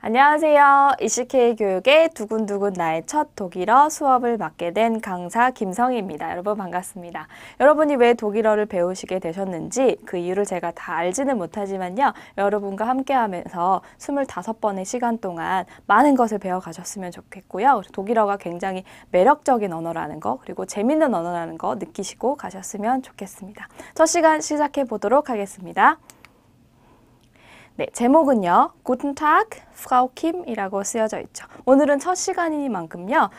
안녕하세요. ECK 교육의 두근두근 나의 첫 독일어 수업을 맡게 된 강사 김성희입니다. 여러분 반갑습니다. 여러분이 왜 독일어를 배우시게 되셨는지 그 이유를 제가 다 알지는 못하지만요. 여러분과 함께하면서 25번의 시간 동안 많은 것을 배워가셨으면 좋겠고요. 독일어가 굉장히 매력적인 언어라는 거 그리고 재밌는 언어라는 거 느끼시고 가셨으면 좋겠습니다. 첫 시간 시작해 보도록 하겠습니다. 네, 제목은요. Guten Tag, Frau Kim이라고 쓰여져 있죠. 오늘은 첫 시간이니만큼요.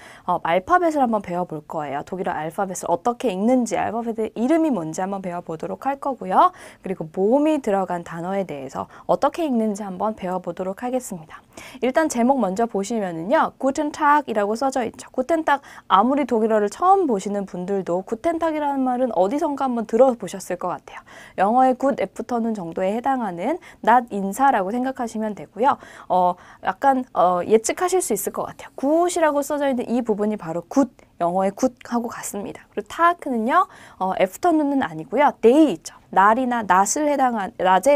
알파벳을 한번 배워볼 거예요. 독일어 알파벳을 어떻게 읽는지, 알파벳의 이름이 뭔지 한번 배워보도록 할 거고요. 그리고 모음이 들어간 단어에 대해서 어떻게 읽는지 한번 배워보도록 하겠습니다. 일단 제목 먼저 보시면은요. Guten Tag이라고 써져 있죠. Guten Tag, 아무리 독일어를 처음 보시는 분들도 Guten Tag이라는 말은 어디선가 한번 들어보셨을 것 같아요. 영어의 good 애프터눈 정도에 해당하는 not 인사라고 생각하시면 되고요. 약간 예측하실 수 있을 것 같아요. 굿이라고 써져 있는 이 부분이 바로 굿, 영어의 굿하고 같습니다. 그리고 타크는요, 애프터눈은 아니고요. 데이 있죠. 날이나 낮에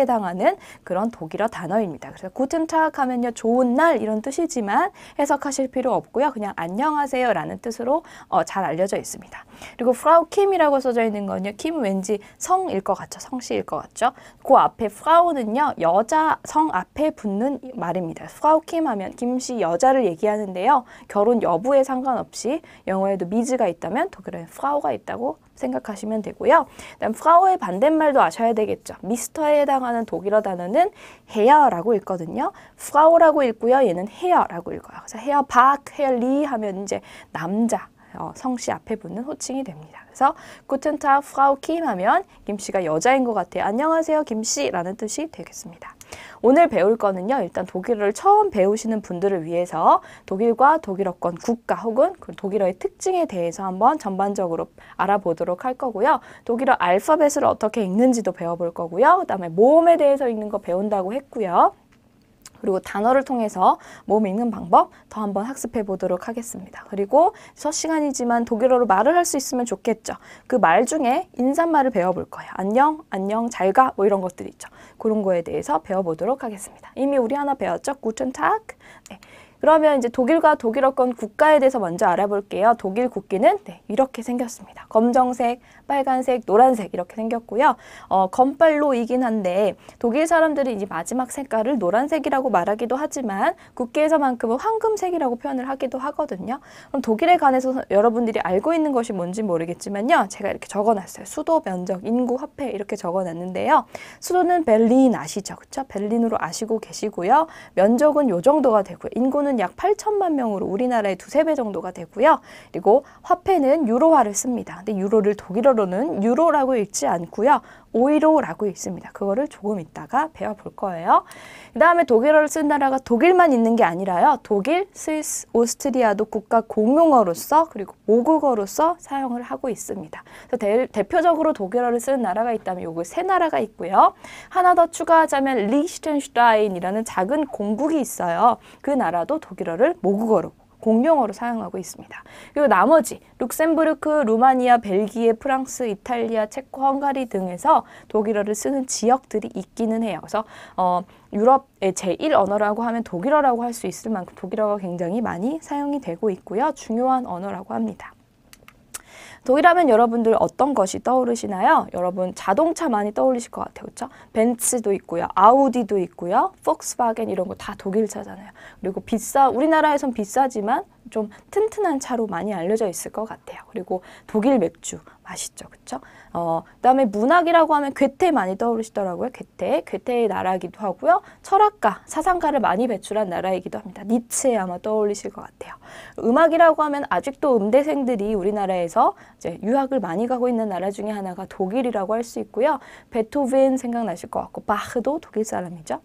해당하는 그런 독일어 단어입니다. 그래서 구튼 타그 하면요, 좋은 날 이런 뜻이지만 해석하실 필요 없고요. 그냥 안녕하세요 라는 뜻으로 잘 알려져 있습니다. 그리고 프라우 킴이라고 써져 있는 건요, 킴은 왠지 성일 것 같죠. 성씨일 것 같죠. 그 앞에 프라우는요, 여자 성 앞에 붙는 말입니다. 프라우 킴 하면 김씨 여자를 얘기하는데요. 결혼 여부에 상관없이 영어에도 미즈가 있다면 독일어에 프라우가 있다고 생각하시면 되고요. 그다음 프라우의 반대말도 아셔야 되겠죠. 미스터에 해당하는 독일어 단어는 헤어라고 읽거든요. 프라우라고 읽고요. 얘는 헤어라고 읽어요. 그래서 헤어 박, 헤어 리 하면 이제 남자, 성씨 앞에 붙는 호칭이 됩니다. 그래서 구튼 타그 프라우 킴 하면 김씨가 여자인 것 같아요. 안녕하세요 김씨라는 뜻이 되겠습니다. 오늘 배울 거는요. 일단 독일어를 처음 배우시는 분들을 위해서 독일과 독일어권 국가 혹은 독일어의 특징에 대해서 한번 전반적으로 알아보도록 할 거고요. 독일어 알파벳을 어떻게 읽는지도 배워볼 거고요. 그다음에 모음에 대해서 읽는 거 배운다고 했고요. 그리고 단어를 통해서 모음 읽는 방법 더 한번 학습해 보도록 하겠습니다. 그리고 첫 시간이지만 독일어로 말을 할 수 있으면 좋겠죠. 그 말 중에 인사말을 배워볼 거예요. 안녕, 안녕, 잘 가, 뭐 이런 것들이 있죠. 그런 거에 대해서 배워보도록 하겠습니다. 이미 우리 하나 배웠죠? Guten Tag. 네. 그러면 이제 독일과 독일어권 국가에 대해서 먼저 알아볼게요. 독일 국기는 이렇게 생겼습니다. 검정색, 빨간색, 노란색 이렇게 생겼고요. 검빨로이긴 한데 독일 사람들이 이제 마지막 색깔을 노란색이라고 말하기도 하지만 국기에서만큼은 황금색이라고 표현을 하기도 하거든요. 그럼 독일에 관해서 여러분들이 알고 있는 것이 뭔지 모르겠지만요. 제가 이렇게 적어놨어요. 수도, 면적, 인구, 화폐 이렇게 적어놨는데요. 수도는 베를린 아시죠? 그렇죠? 베를린으로 아시고 계시고요. 면적은 요 정도가 되고요. 인구는 약 8천만 명으로 우리나라의 2~3배 정도가 되고요. 그리고 화폐는 유로화를 씁니다. 근데 유로를 독일어로는 유로라고 읽지 않고요. 오이로라고 읽습니다. 그거를 조금 이따가 배워볼 거예요. 그 다음에 독일어를 쓴 나라가 독일만 있는 게 아니라요. 독일, 스위스, 오스트리아도 국가 공용어로서 그리고 모국어로서 사용을 하고 있습니다. 그래서 대표적으로 독일어를 쓰는 나라가 있다면 요거 세 나라가 있고요. 하나 더 추가하자면 리히텐슈타인이라는 작은 공국이 있어요. 그 나라도 독일어를 모국어로 공용어로 사용하고 있습니다. 그리고 나머지 룩셈부르크, 루마니아, 벨기에, 프랑스, 이탈리아, 체코, 헝가리 등에서 독일어를 쓰는 지역들이 있기는 해요. 그래서 유럽의 제1 언어라고 하면 독일어라고 할 수 있을 만큼 독일어가 굉장히 많이 사용이 되고 있고요. 중요한 언어라고 합니다. 독일하면 여러분들 어떤 것이 떠오르시나요? 여러분 자동차 많이 떠올리실 것 같아요. 그렇죠? 벤츠도 있고요. 아우디도 있고요. 폭스바겐 이런 거 다 독일차잖아요. 그리고 우리나라에선 비싸지만 좀 튼튼한 차로 많이 알려져 있을 것 같아요. 그리고 독일 맥주 맛있죠. 그렇죠? 그다음에 문학이라고 하면 괴테 많이 떠오르시더라고요. 괴테의 나라이기도 하고요. 철학가, 사상가를 많이 배출한 나라이기도 합니다. 니체 아마 떠올리실 것 같아요. 음악이라고 하면 아직도 음대생들이 우리나라에서 이제 유학을 많이 가고 있는 나라 중에 하나가 독일이라고 할 수 있고요. 베토벤 생각나실 것 같고 바흐도 독일 사람이죠.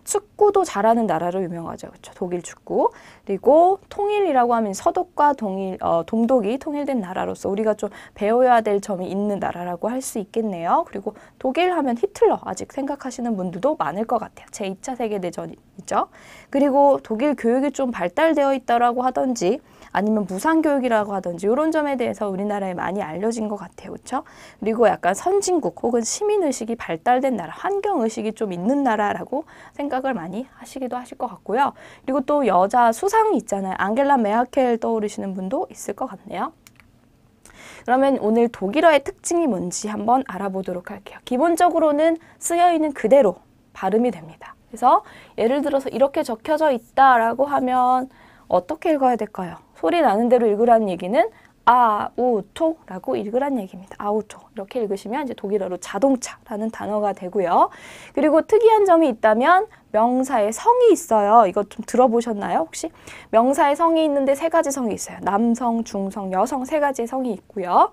축구도 잘하는 나라로 유명하죠. 그렇죠? 독일 축구. 그리고 통일이라고 하면 서독과 동독이 통일된 나라로서 우리가 좀 배워야 될 점이 있는 나라라고 할 수 있겠네요. 그리고 독일 하면 히틀러 아직 생각하시는 분들도 많을 것 같아요. 제2차 세계대전이죠. 그리고 독일 교육이 좀 발달되어 있다라고 하던지 아니면 무상교육이라고 하든지 이런 점에 대해서 우리나라에 많이 알려진 것 같아요. 그렇죠? 그리고 약간 선진국 혹은 시민의식이 발달된 나라, 환경의식이 좀 있는 나라라고 생각을 많이 하시기도 하실 것 같고요. 그리고 또 여자 수상이 있잖아요. 앙겔라 메르켈 떠오르시는 분도 있을 것 같네요. 그러면 오늘 독일어의 특징이 뭔지 한번 알아보도록 할게요. 기본적으로는 쓰여있는 그대로 발음이 됩니다. 그래서 예를 들어서 이렇게 적혀져 있다라고 하면 어떻게 읽어야 될까요? 소리 나는 대로 읽으라는 얘기는 아우토라고 읽으란 얘기입니다. 아우토. 이렇게 읽으시면 이제 독일어로 자동차라는 단어가 되고요. 그리고 특이한 점이 있다면 명사에 성이 있어요. 이거 좀 들어보셨나요, 혹시? 명사에 성이 있는데 세 가지 성이 있어요. 남성, 중성, 여성 세 가지의 성이 있고요.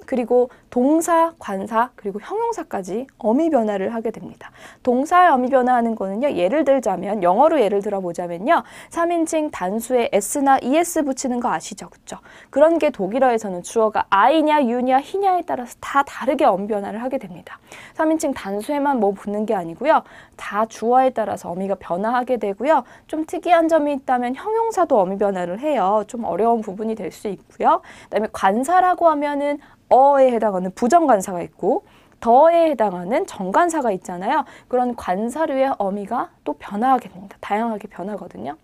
그리고 동사, 관사, 그리고 형용사까지 어미 변화를 하게 됩니다. 동사의 어미 변화하는 거는요. 예를 들자면 영어로 예를 들어보자면요. 3인칭 단수에 s나 es 붙이는 거 아시죠? 그쵸? 그런 게 독일어에서는 주어가 I냐, you냐, he냐에 따라서 다 다르게 어미 변화를 하게 됩니다. 3인칭 단수에만 뭐 붙는 게 아니고요. 다 주어에 따라서 어미가 변화하게 되고요. 좀 특이한 점이 있다면 형용사도 어미 변화를 해요. 좀 어려운 부분이 될 수 있고요. 그다음에 관사라고 하면은 어에 해당하는 부정관사가 있고 더에 해당하는 정관사가 있잖아요. 그런 관사류의 어미가 또 변화하게 됩니다. 다양하게 변하거든요.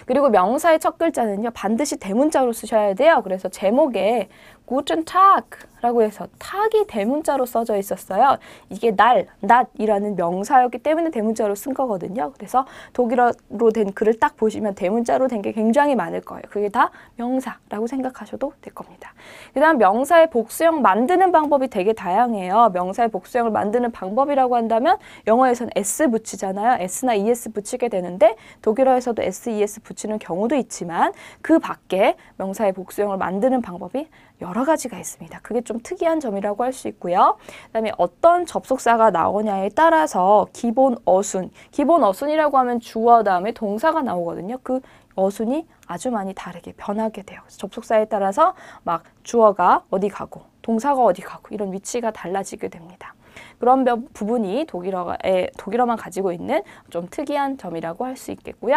그리고 명사의 첫 글자는요. 반드시 대문자로 쓰셔야 돼요. 그래서 제목에 Guten Tag라고 해서 탁이 대문자로 써져 있었어요. 이게 날, 낮이라는 명사였기 때문에 대문자로 쓴 거거든요. 그래서 독일어로 된 글을 딱 보시면 대문자로 된 게 굉장히 많을 거예요. 그게 다 명사라고 생각하셔도 될 겁니다. 그 다음 명사의 복수형 만드는 방법이 되게 다양해요. 명사의 복수형을 만드는 방법이라고 한다면 영어에서는 s 붙이잖아요. s나 es 붙이게 되는데 독일어에서도 s, es 붙이는 경우도 있지만 그 밖에 명사의 복수형을 만드는 방법이 여러 가지가 있습니다. 그게 좀 특이한 점이라고 할 수 있고요. 그다음에 어떤 접속사가 나오냐에 따라서 기본 어순이라고 하면 주어 다음에 동사가 나오거든요. 그 어순이 아주 많이 다르게 변하게 돼요. 그래서 접속사에 따라서 막 주어가 어디 가고 동사가 어디 가고 이런 위치가 달라지게 됩니다. 그런 부분이 독일어만 가지고 있는 좀 특이한 점이라고 할 수 있겠고요.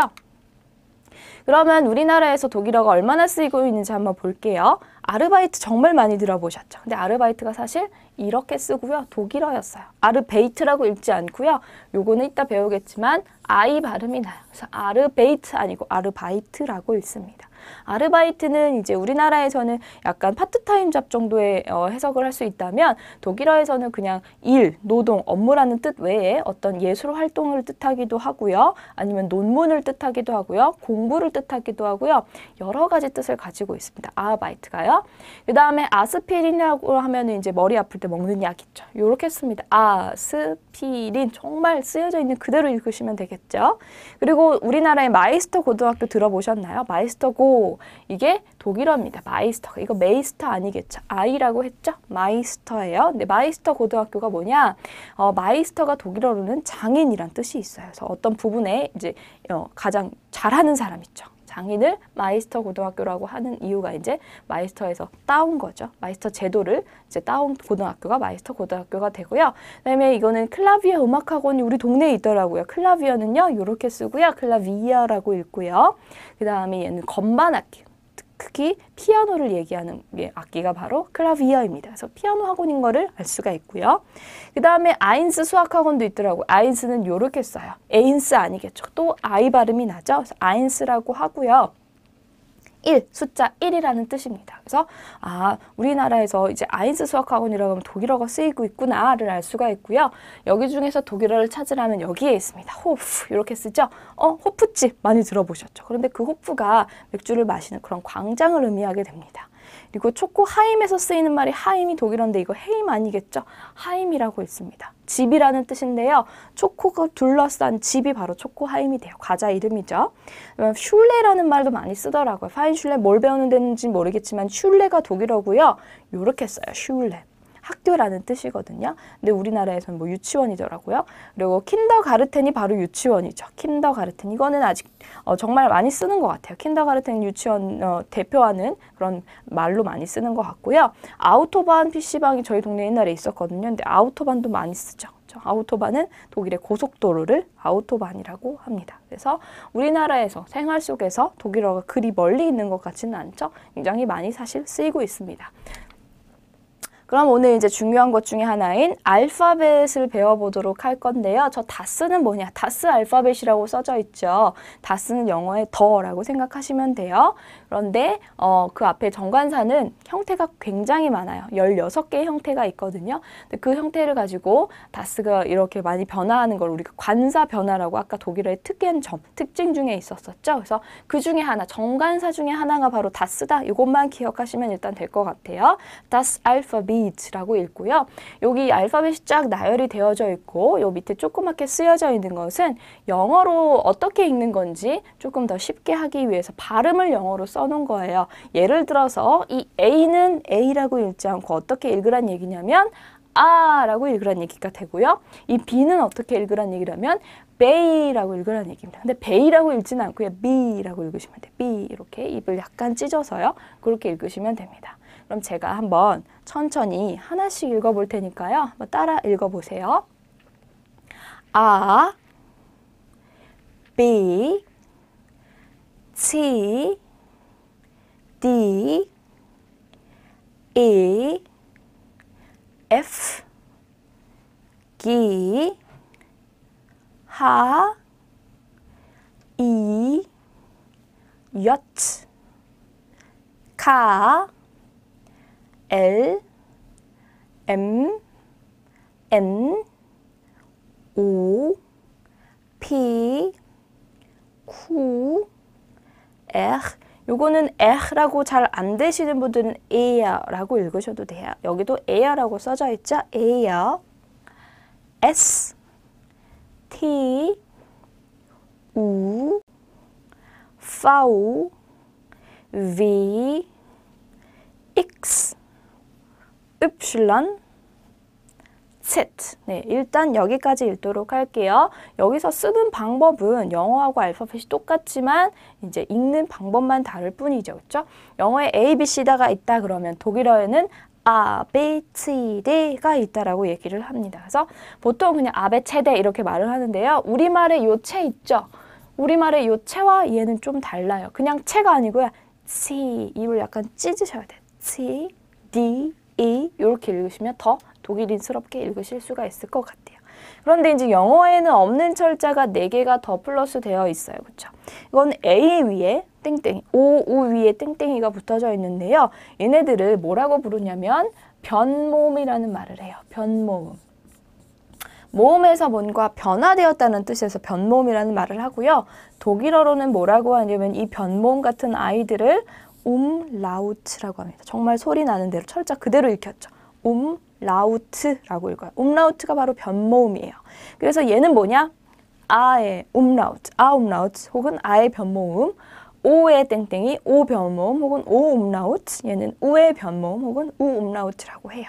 그러면 우리나라에서 독일어가 얼마나 쓰이고 있는지 한번 볼게요. 아르바이트 정말 많이 들어보셨죠? 근데 아르바이트가 사실 이렇게 쓰고요. 독일어였어요. 아르베이트라고 읽지 않고요. 요거는 이따 배우겠지만 I 발음이 나요. 그래서 아르베이트 아니고 아르바이트라고 읽습니다. 아르바이트는 이제 우리나라에서는 약간 파트타임 잡 정도의 해석을 할 수 있다면 독일어에서는 그냥 일, 노동, 업무라는 뜻 외에 어떤 예술 활동을 뜻하기도 하고요. 아니면 논문을 뜻하기도 하고요. 공부를 뜻하기도 하고요. 여러 가지 뜻을 가지고 있습니다. 아르바이트가요. 그 다음에 아스피린이라고 하면 이제 머리 아플 때 먹는 약 있죠. 요렇게 씁니다. 아스피린 정말 쓰여져 있는 그대로 읽으시면 되겠죠. 그리고 우리나라의 마이스터 고등학교 들어보셨나요? 마이스터고 이게 독일어입니다. 마이스터. 이거 메이스터 아니겠죠? 아이라고 했죠? 마이스터예요. 근데 마이스터 고등학교가 뭐냐? 마이스터가 독일어로는 장인이란 뜻이 있어요. 그래서 어떤 부분에 이제 가장 잘하는 사람 있죠. 장인을 마이스터 고등학교라고 하는 이유가 이제 마이스터에서 따온 거죠. 마이스터 제도를 이제 따온 고등학교가 마이스터 고등학교가 되고요. 그다음에 이거는 클라비어 음악학원이 우리 동네에 있더라고요. 클라비어는요, 이렇게 쓰고요. 클라비어라고 읽고요. 그 다음에 얘는 건반 악기. 특히 피아노를 얘기하는 악기가 바로 클라비어입니다. 그래서 피아노 학원인 거를 알 수가 있고요. 그 다음에 아인스 수학학원도 있더라고요. 아인스는 요렇게 써요. 에인스 아니겠죠. 또 아이 발음이 나죠. 그래서 아인스라고 하고요. 1, 숫자 1이라는 뜻입니다. 그래서 우리나라에서 이제 아인스 수학학원이라고 하면 독일어가 쓰이고 있구나를 알 수가 있고요. 여기 중에서 독일어를 찾으라면 여기에 있습니다. 호프 이렇게 쓰죠. 호프집 많이 들어보셨죠. 그런데 그 호프가 맥주를 마시는 그런 광장을 의미하게 됩니다. 그리고 초코 하임에서 쓰이는 말이 하임이 독일어인데 이거 헤임 아니겠죠? 하임이라고 읽습니다. 집이라는 뜻인데요. 초코가 둘러싼 집이 바로 초코 하임이 돼요. 과자 이름이죠. 슐레라는 말도 많이 쓰더라고요. 파인슐레 뭘 배우는 데인지 모르겠지만 슐레가 독일어고요. 요렇게 써요. 슐레. 학교라는 뜻이거든요. 근데 우리나라에서는 뭐 유치원이더라고요. 그리고 킨더가르텐이 바로 유치원이죠. 킨더가르텐. 이거는 아직 정말 많이 쓰는 것 같아요. 킨더가르텐 유치원 대표하는 그런 말로 많이 쓰는 것 같고요. 아우토반 PC방이 저희 동네 옛날에 있었거든요. 근데 아우토반도 많이 쓰죠. 그렇죠? 아우토반은 독일의 고속도로를 아우토반이라고 합니다. 그래서 우리나라에서 생활 속에서 독일어가 그리 멀리 있는 것 같지는 않죠? 굉장히 많이 사실 쓰이고 있습니다. 그럼 오늘 이제 중요한 것 중에 하나인 알파벳을 배워보도록 할 건데요. 저 다스는 뭐냐? 다스 알파벳이라고 써져 있죠. 다스는 영어의 더라고 생각하시면 돼요. 그런데 그 앞에 정관사는 형태가 굉장히 많아요. 16개의 형태가 있거든요. 근데 그 형태를 가지고 다스가 이렇게 많이 변화하는 걸 우리가 관사 변화라고 아까 독일어의 특징 중에 있었었죠. 그래서 그 중에 하나, 정관사 중에 하나가 바로 다스다. 이것만 기억하시면 일단 될 것 같아요. Das Alphabet라고 읽고요. 여기 알파벳이 쫙 나열이 되어져 있고 요 밑에 조그맣게 쓰여져 있는 것은 영어로 어떻게 읽는 건지 조금 더 쉽게 하기 위해서 발음을 영어로 써놓은 거예요. 예를 들어서 이 A는 A라고 읽지 않고 어떻게 읽으란 얘기냐면 아라고 읽으란 얘기가 되고요. 이 B는 어떻게 읽으란 얘기라면 베이라고 읽으란 얘기입니다. 근데 베이라고 읽지는 않고요. B라고 읽으시면 돼요. B 이렇게 입을 약간 찢어서요. 그렇게 읽으시면 됩니다. 그럼 제가 한번 천천히 하나씩 읽어볼 테니까요. 한번 따라 읽어보세요. A, B, C, D, E, F, G, H, I, J, K, L, M, N, O, P, Q, R. 요거는 R라고 잘 안 되시는 분들은 A라고 읽으셔도 돼요. 여기도 A라고 써져 있죠? A, S, T, U, V, V, X, Y, Z. 네, 일단 여기까지 읽도록 할게요. 여기서 쓰는 방법은 영어하고 알파벳이 똑같지만 이제 읽는 방법만 다를 뿐이죠. 그렇죠? 영어에 A, B, C가 있다 그러면 독일어에는 A, B, C, D가 있다라고 얘기를 합니다. 그래서 보통 그냥 아베 체대 이렇게 말을 하는데요. 우리말의 요 체 있죠? 우리말의 요 체와 얘는 좀 달라요. 그냥 체가 아니고요. C, 입을 약간 찢으셔야 돼요. C, D, E 이렇게 읽으시면 더 독일인스럽게 읽으실 수가 있을 것 같아요. 그런데 이제 영어에는 없는 철자가 4개가 더 플러스 되어 있어요. 그렇죠? 이건 A 위에 땡땡이, O, U 위에 땡땡이가 붙어져 있는데요. 얘네들을 뭐라고 부르냐면 변모음이라는 말을 해요. 변모음. 모음에서 뭔가 변화되었다는 뜻에서 변모음이라는 말을 하고요. 독일어로는 뭐라고 하냐면 이 변모음 같은 아이들을 라우트라고 합니다. 정말 소리 나는 대로 철자 그대로 읽혔죠. 라우트라고 읽어요. 라우트가 바로 변모음이에요. 그래서 얘는 뭐냐? 아의 라우트, 혹은 아의 변모음, 오의 땡땡이, 오 변모음, 혹은 오 라우트, 얘는 우의 변모음, 혹은 우 라우트라고 해요.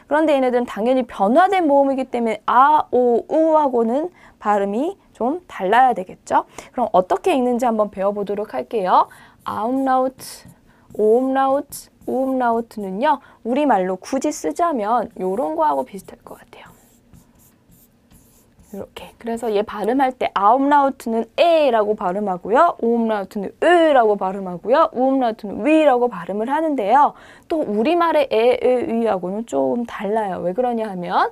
그런데 얘네들은 당연히 변화된 모음이기 때문에 아, 오, 우하고는 발음이 좀 달라야 되겠죠? 그럼 어떻게 읽는지 한번 배워보도록 할게요. 아움라우트, 오움라우트, 우움라우트는요. 우리말로 굳이 쓰자면 이런 거하고 비슷할 것 같아요. 이렇게. 그래서 얘 발음할 때 아움라우트는 에라고 발음하고요. 오움라우트는 으라고 발음하고요. 우움라우트는 위라고 발음을 하는데요. 또 우리말의 에, 으, 위하고는 좀 달라요. 왜 그러냐 하면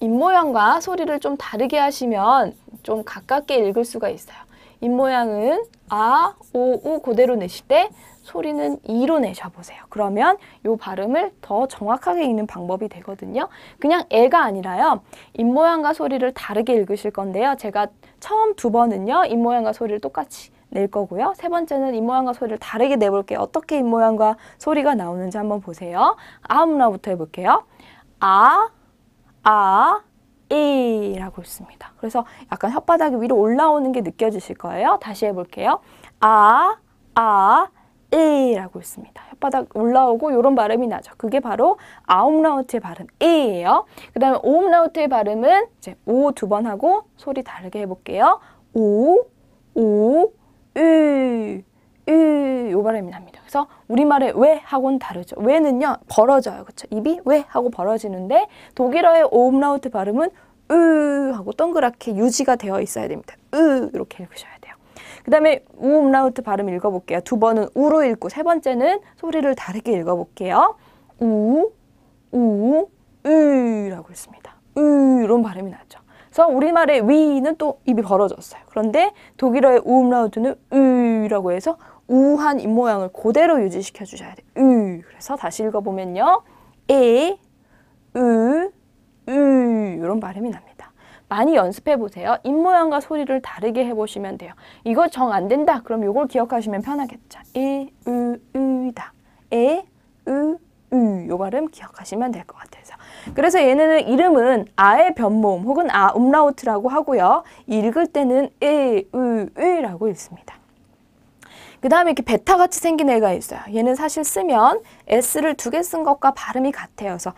입모양과 소리를 좀 다르게 하시면 좀 가깝게 읽을 수가 있어요. 입모양은 아, 오, 우 그대로 내실 때 소리는 이로 내셔보세요. 그러면 이 발음을 더 정확하게 읽는 방법이 되거든요. 그냥 애가 아니라요. 입모양과 소리를 다르게 읽으실 건데요. 제가 처음 2번은요. 입모양과 소리를 똑같이 낼 거고요. 3번째는 입모양과 소리를 다르게 내볼게요. 어떻게 입모양과 소리가 나오는지 한번 보세요. 아음라부터 해볼게요. 아, 이라고 읽습니다. 그래서 약간 혓바닥이 위로 올라오는 게 느껴지실 거예요. 다시 해볼게요. 이라고 읽습니다. 혓바닥 올라오고 이런 발음이 나죠. 그게 바로 아움라우트의 발음 이예요. 그 다음에 오움라우트의 발음은 이제 오 2번 하고 소리 다르게 해볼게요. 오, 이 발음이 납니다. 그래서 우리말의 왜 하고는 다르죠. 왜는요 벌어져요. 그렇죠? 입이 왜 하고 벌어지는데 독일어의 오음라우트 발음은 으 하고 동그랗게 유지가 되어 있어야 됩니다. 으 이렇게 읽으셔야 돼요. 그 다음에 우음라우트 발음 읽어볼게요. 두 번은 우로 읽고 세 번째는 소리를 다르게 읽어볼게요. 우, 우, 으라고 읽습니다. 으 이런 발음이 나죠. 그래서 우리말의 위는 또 입이 벌어졌어요. 그런데 독일어의 우음라우트는 으라고 해서 우한 입모양을 그대로 유지시켜 주셔야 돼요. 으. 그래서 다시 읽어보면요. 에, 으, 이런 발음이 납니다. 많이 연습해 보세요. 입모양과 소리를 다르게 해보시면 돼요. 이거 정 안 된다. 그럼 이걸 기억하시면 편하겠죠. 에, 으다. 에, 요 발음 기억하시면 될 것 같아요. 그래서 얘네는 이름은 아의 변모음 혹은 아 음라우트라고 하고요. 읽을 때는 에, 으라고 읽습니다. 그 다음에 이렇게 베타같이 생긴 애가 있어요. 얘는 사실 쓰면 S를 두 개 쓴 것과 발음이 같아요. 그래서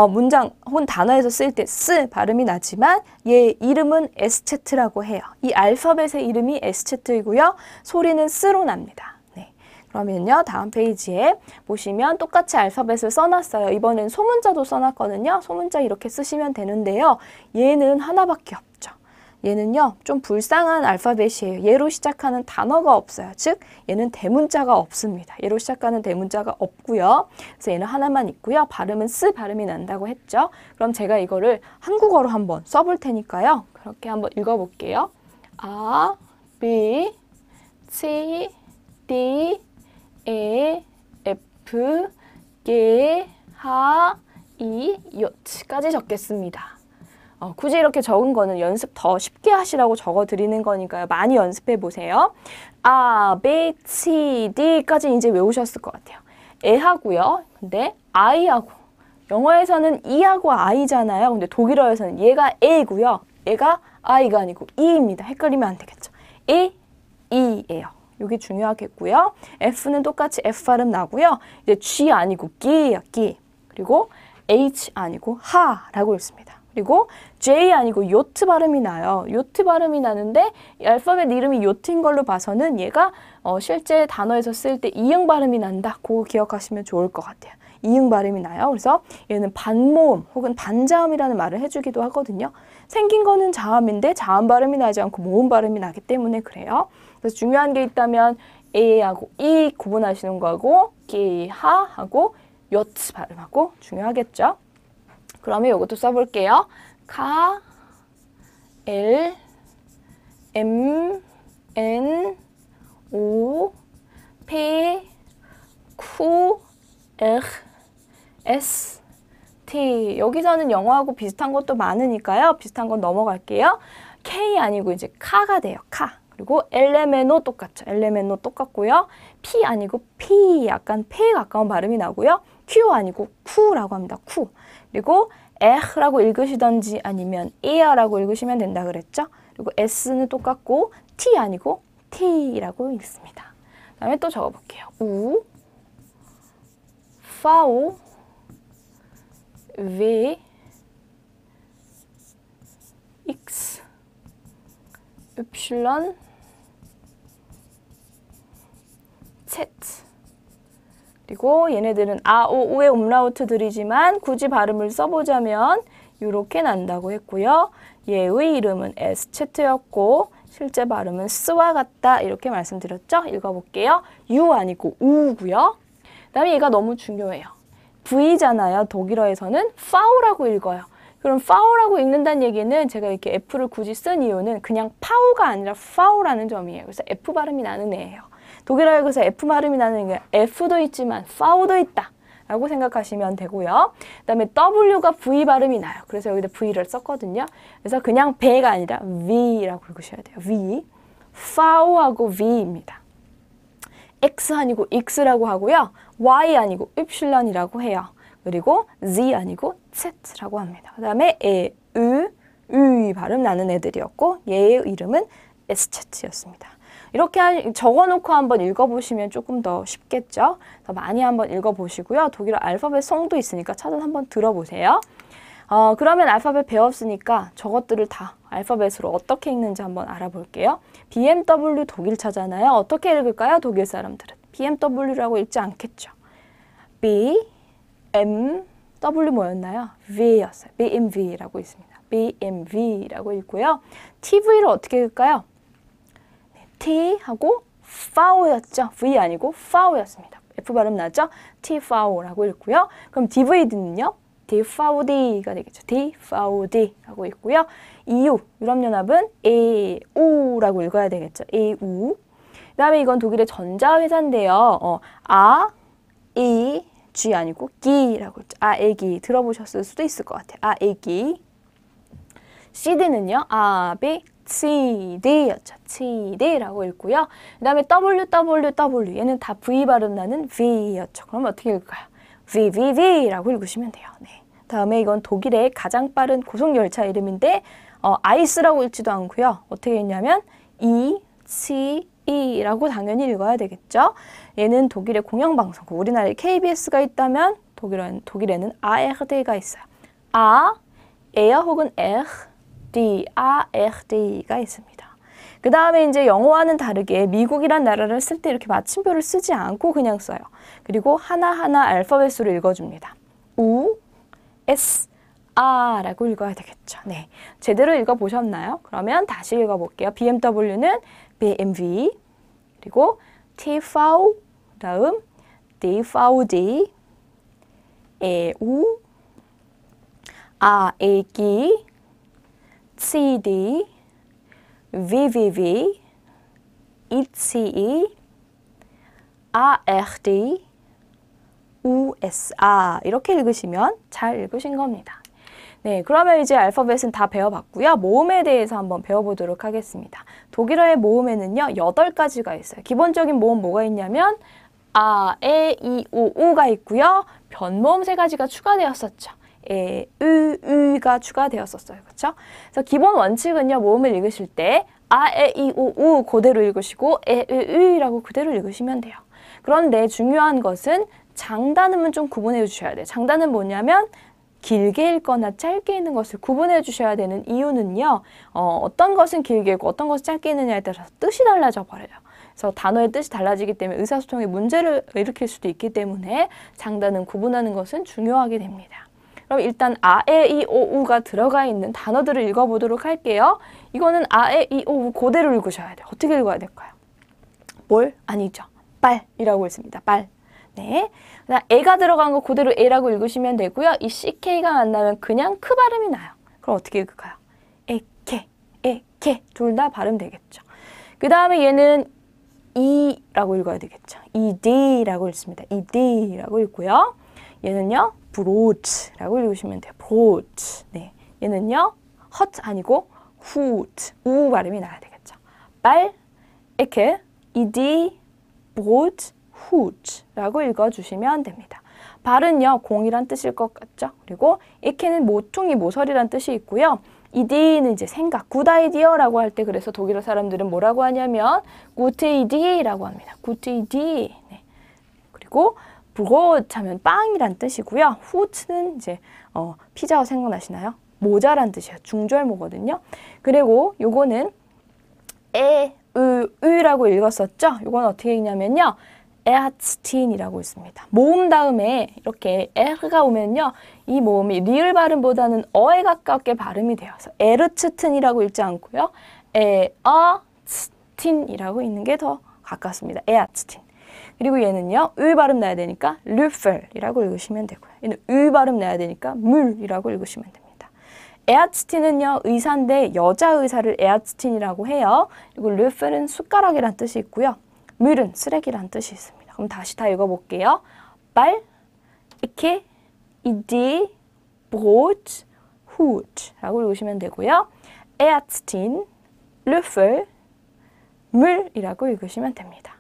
문장 혹은 단어에서 쓸 때 쓰 발음이 나지만 얘 이름은 S채트라고 해요. 이 알파벳의 이름이 S채트이고요. 소리는 쓰로 납니다. 네. 그러면요. 다음 페이지에 보시면 똑같이 알파벳을 써놨어요. 이번엔 소문자도 써놨거든요. 소문자 이렇게 쓰시면 되는데요. 얘는 하나밖에 없죠. 얘는요 좀 불쌍한 알파벳이에요. 얘로 시작하는 단어가 없어요. 즉 얘는 대문자가 없습니다. 얘로 시작하는 대문자가 없고요. 그래서 얘는 하나만 있고요. 발음은 쓰 발음이 난다고 했죠. 그럼 제가 이거를 한국어로 한번 써볼 테니까요. 그렇게 한번 읽어볼게요. A, B, C, D, E, F, G, H, I, J까지 적겠습니다. 굳이 이렇게 적은 거는 연습 더 쉽게 하시라고 적어드리는 거니까요. 많이 연습해 보세요. A, B, C, D까지 이제 외우셨을 것 같아요. 애하고요. 근데 I하고 영어에서는 E하고 I잖아요. 근데 독일어에서는 얘가 A고요. 얘가 I가 아니고 E입니다. 헷갈리면 안 되겠죠. E, E예요. 이게 중요하겠고요. F는 똑같이 F 발음 나고요. 이제 G 아니고 G예요. G. 그리고 H 아니고 하라고 읽습니다. 그리고 J 아니고 요트 발음이 나요. 요트 발음이 나는데 이 알파벳 이름이 요트인 걸로 봐서는 얘가 실제 단어에서 쓸 때 이응 발음이 난다. 그거 기억하시면 좋을 것 같아요. 이응 발음이 나요. 그래서 얘는 반모음 혹은 반자음이라는 말을 해주기도 하거든요. 생긴 거는 자음인데 자음 발음이 나지 않고 모음 발음이 나기 때문에 그래요. 그래서 중요한 게 있다면 A하고 E 구분하시는 거고 기하하고 요트 발음하고 중요하겠죠. 그러면 이것도 써볼게요. 카, L, M, N, O, P, Q, R, S, T. 여기서는 영어하고 비슷한 것도 많으니까요. 비슷한 건 넘어갈게요. K 아니고 이제 카가 돼요. 카. 그리고 LMNO 똑같죠. LMNO 똑같고요. P 아니고 P. 약간 P에 가까운 발음이 나고요. Q 아니고 Q라고 합니다. Q. 그리고 에라고 읽으시던지 아니면 에어라고 읽으시면 된다 그랬죠? 그리고 S는 똑같고 T 아니고 T라고 읽습니다. 다음에 또 적어볼게요. U, V, V, X, Y, Z. 그리고 얘네들은 아, 오, 우의 음라우트들이지만 굳이 발음을 써보자면 이렇게 난다고 했고요. 얘의 이름은 S채트였고 실제 발음은 스와 같다 이렇게 말씀드렸죠. 읽어볼게요. U 아니고 우고요. 그 다음에 얘가 너무 중요해요. V잖아요. 독일어에서는 파우라고 읽어요. 그럼 파우라고 읽는다는 얘기는 제가 이렇게 F를 굳이 쓴 이유는 그냥 파우가 아니라 파우라는 점이에요. 그래서 F 발음이 나는 애예요. 독일어에서 F 발음이 나는 게 F도 있지만 파우도 있다 라고 생각하시면 되고요. 그 다음에 W가 V 발음이 나요. 그래서 여기다 V를 썼거든요. 그래서 그냥 배가 아니라 V라고 읽으셔야 돼요. V. 파우하고 V입니다. X 아니고 X라고 하고요. Y 아니고 Y이라고 해요. 그리고 Z 아니고 Z라고 합니다. 그 다음에 에, 으 발음 나는 애들이었고 얘의 이름은 S채트였습니다. 이렇게 적어놓고 한번 읽어보시면 조금 더 쉽겠죠? 더 많이 한번 읽어보시고요. 독일어 알파벳 송도 있으니까 차트 한번 들어보세요. 그러면 알파벳 배웠으니까 저것들을 다 알파벳으로 어떻게 읽는지 한번 알아볼게요. BMW 독일차잖아요. 어떻게 읽을까요? 독일 사람들은. BMW라고 읽지 않겠죠. BMW 뭐였나요? V였어요. BMW라고 있습니다. BMW라고 읽고요. TV를 어떻게 읽을까요? 네, T하고 V였죠. V 아니고 V였습니다. F 발음 나죠? TV라고 읽고요. 그럼 DVD는요? DVD가 되겠죠. DVD라고 읽고요. EU, 유럽연합은 EU라고 읽어야 되겠죠. EU. 그 다음에 이건 독일의 전자회사인데요. G 아니고 기라고 했죠. 애기 들어보셨을 수도 있을 것 같아요. 애기. CD는요. B, C, D였죠. CD라고 읽고요. 그 다음에 WWW 얘는 다 V 발음 나는 V였죠. 그럼 어떻게 읽을까요? VVV라고 읽으시면 돼요. 네. 다음에 이건 독일의 가장 빠른 고속열차 이름인데 아이스라고 읽지도 않고요. 어떻게 읽냐면 ECE라고 당연히 읽어야 되겠죠. 얘는 독일의 공영방송국. 우리나라에 KBS가 있다면 독일에는 ARD가 있어요. 에어 혹은 ARD가 있습니다. 그 다음에 이제 영어와는 다르게 미국이란 나라를 쓸 때 이렇게 마침표를 쓰지 않고 그냥 써요. 그리고 하나하나 알파벳으로 읽어줍니다. U, S, R라고 읽어야 되겠죠. 네, 제대로 읽어보셨나요? 그러면 다시 읽어볼게요. BMW는 BMW, 그리고 TV, 다음 DVD, EU, 애기, CD, VVV, ECE, ARD, USA 이렇게 읽으시면 잘 읽으신 겁니다. 네, 그러면 이제 알파벳은 다 배워봤고요. 모음에 대해서 한번 배워보도록 하겠습니다. 독일어의 모음에는요, 8가지가 있어요. 기본적인 모음 뭐가 있냐면 EIOU가 있고요. 변모음 3가지가 추가되었었죠. 으가 추가되었었어요. 그렇죠? 그래서 기본 원칙은요. 모음을 읽으실 때 EIOU 그대로 읽으시고 으라고 그대로 읽으시면 돼요. 그런데 중요한 것은 장단음은 좀 구분해 주셔야 돼요. 장단은 뭐냐면 길게 읽거나 짧게 읽는 것을 구분해 주셔야 되는 이유는요. 어떤 것은 길게 읽고 어떤 것은 짧게 읽느냐에 따라서 뜻이 달라져 버려요. 그래서 단어의 뜻이 달라지기 때문에 의사소통에 문제를 일으킬 수도 있기 때문에 장단은 구분하는 것은 중요하게 됩니다. 그럼 일단 아에이오우가 들어가 있는 단어들을 읽어보도록 할게요. 이거는 아에이오우 그대로 읽으셔야 돼요. 어떻게 읽어야 될까요? 뭘? 아니죠. 빨이라고 읽습니다. 빨. 네. 그다음 애가 들어간 거 그대로 애라고 읽으시면 되고요. 이 CK가 만나면 그냥 크 발음이 나요. 그럼 어떻게 읽을까요? 에케 둘 다 발음되겠죠. 그 다음에 얘는 이라고 읽어야 되겠죠. ED라고 읽습니다. ED라고 읽고요. 얘는요. 브로트라고 읽으시면 돼요. 브로트. 네. 얘는요. 헛 아니고 후트. 우 발음이 나야 되겠죠. 빨, 에케, ED, 브로트, 후트라고 읽어주시면 됩니다. 발은요. 공이란 뜻일 것 같죠. 그리고 에케는 모퉁이, 모서리란 뜻이 있고요. 이디는 이제 생각, 굿 아이디어라고 할 때 그래서 독일어 사람들은 뭐라고 하냐면 구트 이디라고 합니다. 구트 이디. 네. 그리고 브로트 하면 빵이란 뜻이고요. 후트는 이제 피자가 생각나시나요? 모자란 뜻이에요. 중절모거든요. 그리고 요거는 으라고 읽었었죠? 요건 어떻게 읽냐면요. 에아츠틴이라고 있습니다. 모음 다음에 이렇게 에가 오면요. 이 모음이 리을 발음보다는 어에 가깝게 발음이 돼요. 그래서 에르츠튼이라고 읽지 않고요. 에아츠틴이라고 읽는 게 더 가깝습니다. 에아츠틴. 그리고 얘는요. 을 발음 나야 되니까 르펠이라고 읽으시면 되고요. 얘는 을 발음 나야 되니까 물이라고 읽으시면 됩니다. 에아츠틴은요. 의사인데 여자 의사를 에아츠틴이라고 해요. 그리고 르펠은 숟가락이란 뜻이 있고요. 물은 쓰레기란 뜻이 있습니다. 그럼 다시 다 읽어볼게요. 빨, 이케, 이디, 브로트, 후트라고 읽으시면 되고요. 에아츠틴, 르펠, 물이라고 읽으시면 됩니다.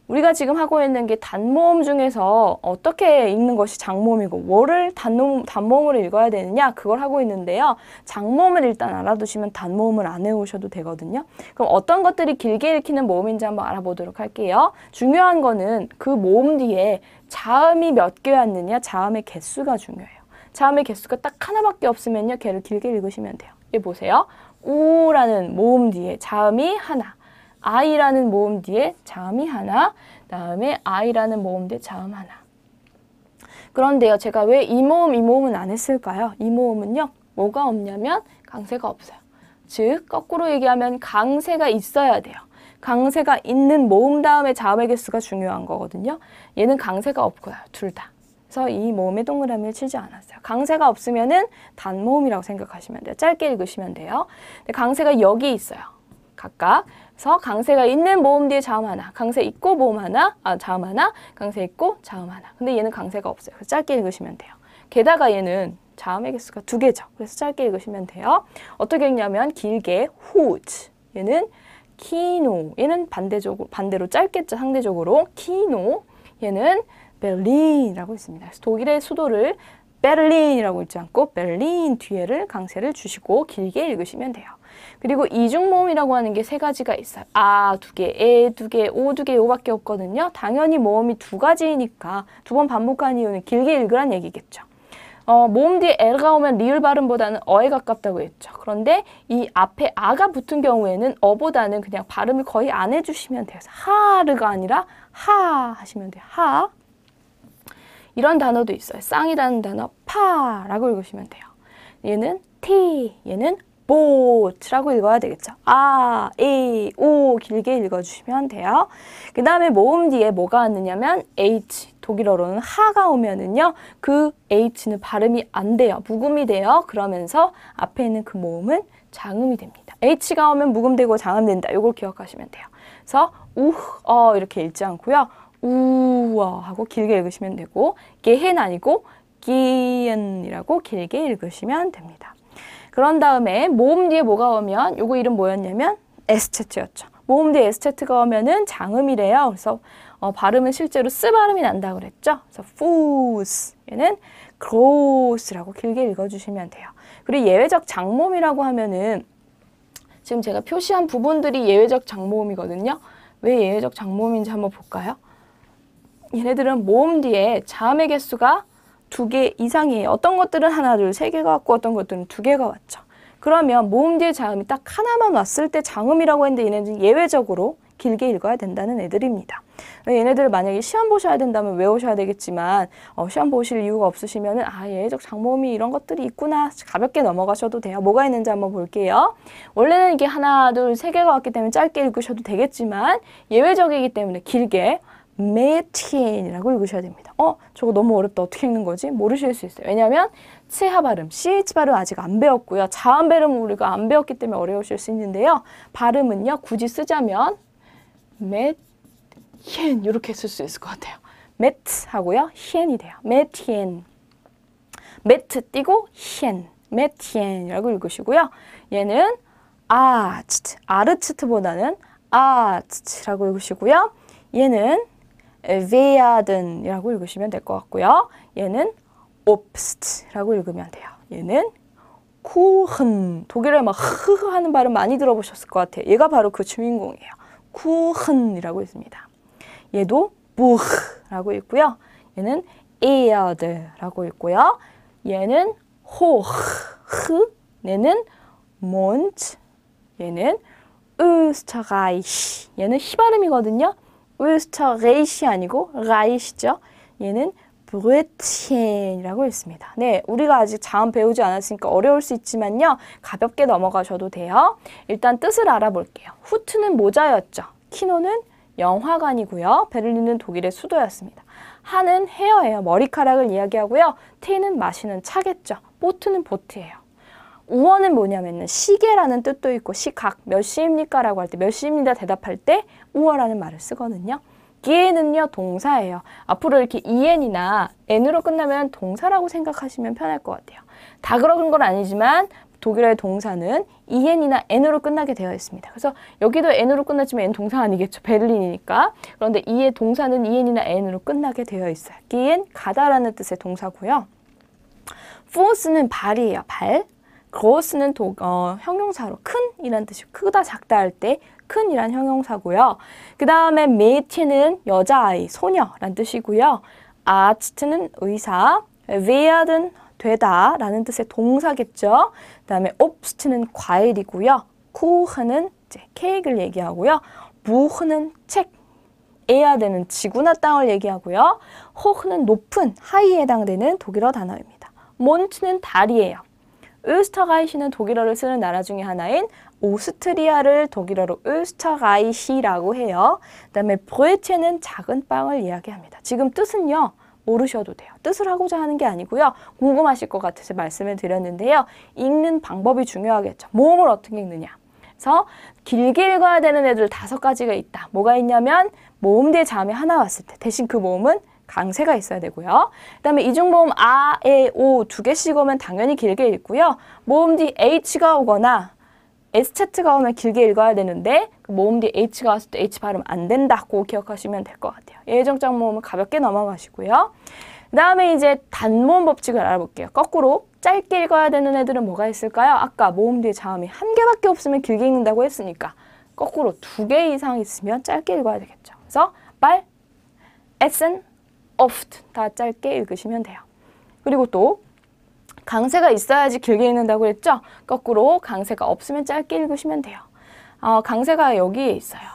우리가 지금 하고 있는 게 단모음 중에서 어떻게 읽는 것이 장모음이고 뭐를 단모음으로 읽어야 되느냐 그걸 하고 있는데요. 장모음을 일단 알아두시면 단모음을 안 외우셔도 되거든요. 그럼 어떤 것들이 길게 읽히는 모음인지 한번 알아보도록 할게요. 중요한 거는 그 모음 뒤에 자음이 몇 개 왔느냐 자음의 개수가 중요해요. 자음의 개수가 딱 하나밖에 없으면요. 걔를 길게 읽으시면 돼요. 얘 보세요. 우라는 모음 뒤에 자음이 하나. I라는 모음 뒤에 자음이 하나, 다음에 I라는 모음 뒤에 자음 하나. 그런데요, 제가 왜 이 모음은 안 했을까요? 이 모음은요, 뭐가 없냐면 강세가 없어요. 즉, 거꾸로 얘기하면 강세가 있어야 돼요. 강세가 있는 모음 다음에 자음의 개수가 중요한 거거든요. 얘는 강세가 없고요, 둘 다. 그래서 이 모음에 동그라미를 치지 않았어요. 강세가 없으면은 단모음이라고 생각하시면 돼요. 짧게 읽으시면 돼요. 근데 강세가 여기 있어요. 각각. 그래서 강세가 있는 모음 뒤에 자음 하나, 강세 있고 모음 하나, 자음 하나, 강세 있고 자음 하나. 근데 얘는 강세가 없어요. 그래서 짧게 읽으시면 돼요. 게다가 얘는 자음의 개수가 2개죠. 그래서 짧게 읽으시면 돼요. 어떻게 읽냐면 길게 huge. 얘는 키노. 얘는 반대로 짧겠죠. 상대적으로 키노. 얘는 베를린이라고 있습니다. 그래서 독일의 수도를 베를린이라고 읽지 않고 베를린 뒤에를 강세를 주시고 길게 읽으시면 돼요. 그리고 이중모음이라고 하는 게 3가지가 있어요. 아 2개, 에 2개, 오 2개 요밖에 없거든요. 당연히 모음이 2가지니까 2번 반복한 이유는 길게 읽으란 얘기겠죠. 모음 뒤에 L가 오면 리을 발음보다는 어에 가깝다고 했죠. 그런데 이 앞에 아가 붙은 경우에는 어보다는 그냥 발음을 거의 안 해주시면 돼요. 하르가 아니라 하 하시면 돼요. 하. 이런 단어도 있어요. 쌍이라는 단어 파라고 읽으시면 돼요. 얘는 티, 얘는 보트라고 읽어야 되겠죠. 아, 이, 오 길게 읽어주시면 돼요. 그 다음에 모음 뒤에 뭐가 왔느냐면 H, 독일어로는 하가 오면은요 그 H는 발음이 안 돼요. 묵음이 돼요. 그러면서 앞에 있는 그 모음은 장음이 됩니다. H가 오면 묵음되고 장음된다. 이걸 기억하시면 돼요. 그래서 이렇게 읽지 않고요. 우어 하고 길게 읽으시면 되고 게헨 아니고 기엔이라고 길게 읽으시면 됩니다. 그런 다음에 모음 뒤에 뭐가 오면 요거 이름 뭐였냐면 에스테트였죠. 모음 뒤에 에스테트가 오면은 장음이래요. 그래서 발음은 실제로 쓰 발음이 난다고 그랬죠. 그래서 fuss 얘는 gross라고 길게 읽어주시면 돼요. 그리고 예외적 장모음이라고 하면은 지금 제가 표시한 부분들이 예외적 장모음이거든요. 왜 예외적 장모음인지 한번 볼까요? 얘네들은 모음 뒤에 자음의 개수가 2개 이상이에요. 어떤 것들은 하나, 둘, 3개가 왔고 어떤 것들은 2개가 왔죠. 그러면 모음 뒤에 자음이 딱 하나만 왔을 때 장음이라고 했는데 얘네들은 예외적으로 길게 읽어야 된다는 애들입니다. 얘네들을 만약에 시험 보셔야 된다면 외우셔야 되겠지만 시험 보실 이유가 없으시면 예외적 장모음이 이런 것들이 있구나 가볍게 넘어가셔도 돼요. 뭐가 있는지 한번 볼게요. 원래는 이게 하나, 둘, 3개가 왔기 때문에 짧게 읽으셔도 되겠지만 예외적이기 때문에 길게 메티엔이라고 읽으셔야 됩니다. 저거 너무 어렵다. 어떻게 읽는 거지? 모르실 수 있어요. 왜냐하면 치하 발음, CH 발음 아직 안 배웠고요. 자음 발음은 우리가 안 배웠기 때문에 어려우실 수 있는데요. 발음은요. 굳이 쓰자면 메티엔 이렇게 쓸 수 있을 것 같아요. 메트 하고요. 히엔이 돼요. 메티엔. 메트 띄고 히엔. 메티엔이라고 읽으시고요. 얘는 아르츠트보다는 아츠라고 읽으시고요. 얘는 werden 이라고 읽으시면 될 것 같고요. 얘는 obst라고 읽으면 돼요. 얘는 kuchen. 독일에 막 흐흐 하는 발음 많이 들어보셨을 것 같아요. 얘가 바로 그 주인공이에요. kuchen이라고 있습니다. 얘도 buch라고 읽고요. 얘는 erde라고 읽고요. 얘는 hoch. 얘는 mond. 얘는 österreich. 얘는 히 발음이거든요. österreich이 아니고 reich죠. 얘는 브레티엔이라고 읽습니다. 네, 우리가 아직 자음 배우지 않았으니까 어려울 수 있지만요. 가볍게 넘어가셔도 돼요. 일단 뜻을 알아볼게요. 후트는 모자였죠. 키노는 영화관이고요. 베를린은 독일의 수도였습니다. 하는 헤어예요. 머리카락을 이야기하고요. 테는 마시는 차겠죠. 보트는 보트예요. 우어는 뭐냐면은 시계라는 뜻도 있고 시각 몇 시입니까? 라고 할 때 몇 시입니다 대답할 때 우어라는 말을 쓰거든요. 기에는요 동사예요. 앞으로 이렇게 en이나 n으로 끝나면 동사라고 생각하시면 편할 것 같아요. 다 그런 건 아니지만 독일어의 동사는 en이나 n으로 끝나게 되어 있습니다. 그래서 여기도 n으로 끝났지만 n 동사 아니겠죠. 베를린이니까. 그런데 이의 동사는 en이나 n으로 끝나게 되어 있어요. 기엔 가다라는 뜻의 동사고요. fuß는 발이에요. 발. gross는 형용사로 큰이란 뜻이고 크다 작다 할 때 큰이란 형용사고요. 그 다음에 매티는 여자아이, 소녀란 뜻이고요. 아츠트는 의사, werden 되다 라는 뜻의 동사겠죠. 그 다음에 obst는 과일이고요. kuchen은 이제 케이크를 얘기하고요. 부흐는 책, 에야되는 지구나 땅을 얘기하고요. 호흐는 높은, 하이에 해당되는 독일어 단어입니다. 몬트는 달이에요. österreich는 독일어를 쓰는 나라 중에 하나인 오스트리아를 독일어로 österreich라고 해요. 그 다음에 브레체는 작은 빵을 이야기합니다. 지금 뜻은요. 모르셔도 돼요. 뜻을 하고자 하는 게 아니고요. 궁금하실 것 같아서 말씀을 드렸는데요. 읽는 방법이 중요하겠죠. 모음을 어떻게 읽느냐. 그래서 길게 읽어야 되는 애들 5가지가 있다. 뭐가 있냐면 모음 뒤에 자음이 하나 왔을 때 대신 그 모음은 강세가 있어야 되고요. 그 다음에 이중모음 아, 에, 오 2개씩 오면 당연히 길게 읽고요. 모음 뒤 H가 오거나 S자가 오면 길게 읽어야 되는데 그 모음 뒤에 H가 왔을 때 H 발음 안 된다고 기억하시면 될 것 같아요. 예정장 모음은 가볍게 넘어가시고요. 그 다음에 이제 단모음 법칙을 알아볼게요. 거꾸로 짧게 읽어야 되는 애들은 뭐가 있을까요? 아까 모음 뒤에 자음이 1개밖에 없으면 길게 읽는다고 했으니까 거꾸로 2개 이상 있으면 짧게 읽어야 되겠죠. 그래서 발, 에센, oft 다 짧게 읽으시면 돼요. 그리고 또 강세가 있어야지 길게 읽는다고 했죠? 거꾸로 강세가 없으면 짧게 읽으시면 돼요. 강세가 여기에 있어요.